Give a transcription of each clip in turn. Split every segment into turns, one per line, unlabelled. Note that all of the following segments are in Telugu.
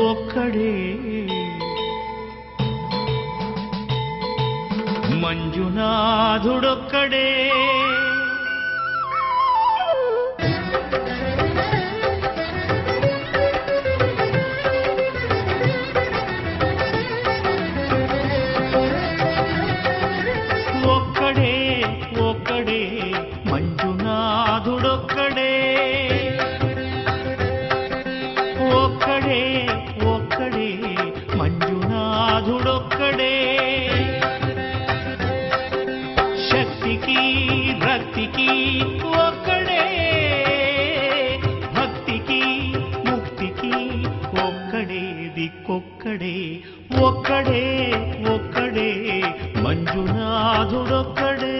ఒక్కడే మంజునాథుడొక్కడే ఒక్కడే ఒక్కడే మంజునాథుడొక్కడే ఒక్కడే ఒక్కడే మంజునాథుడొక్కడే శక్తికి భక్తికి ఒక్కడే భక్తికి ముక్తికి ఒక్కడే దిక్కొక్కడే ఒక్కడే ఒక్కడే మంజునాథుడొక్కడే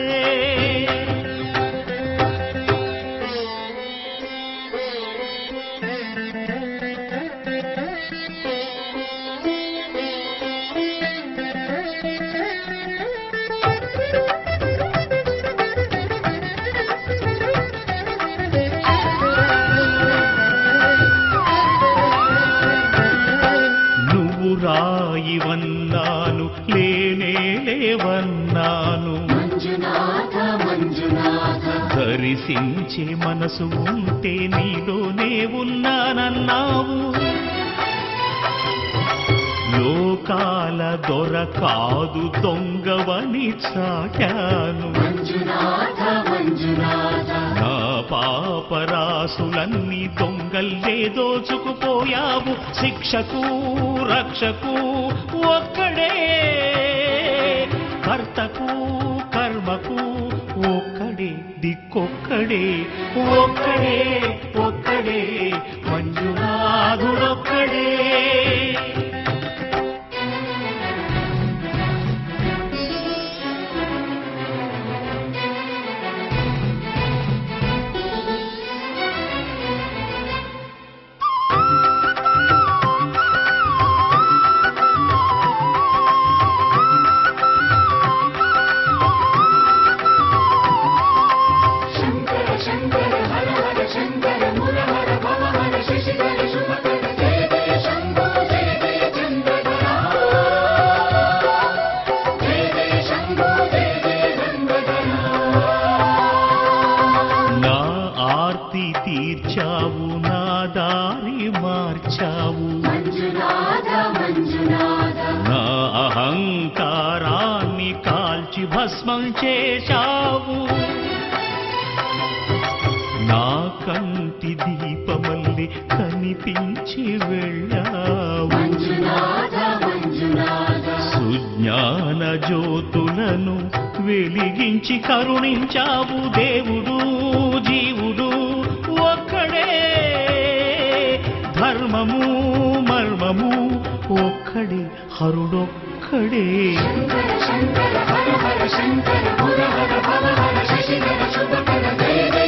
రాయివన్నాను లేనే లేవన్నాను దర్శించే మనసు ఉంటే నీలోనే ఉన్నానన్నావు లోకాల దొర కాదు దొంగవని చాటాను నా పాపరాసులన్నీ దొంగల్లే దోచుకుపోయావు శిక్షకు రక్షకు ఒక్కడే కర్తకు కర్మకు ఒక్కడే దిక్కొక్కడే ఒక్కడే ఒక్కడే మంజునాథుడొక్కడే తీర్చావు నా దారి మార్చావు నా అహంకారాన్ని కాల్చి భస్మం చేశావు నా కంటి దీపమల్లి కనిపించి వెళ్ళావు సుజ్ఞాన జ్యోతులను వెలిగించి కరుణించావు దేవుడు జీవుడు ఒక్కడే ధర్మము మర్మము ఒక్కడే హరుడొక్కడే శంకర శంకర హర హర శంకర భవ హర శశిధర శుభకర జయ జయ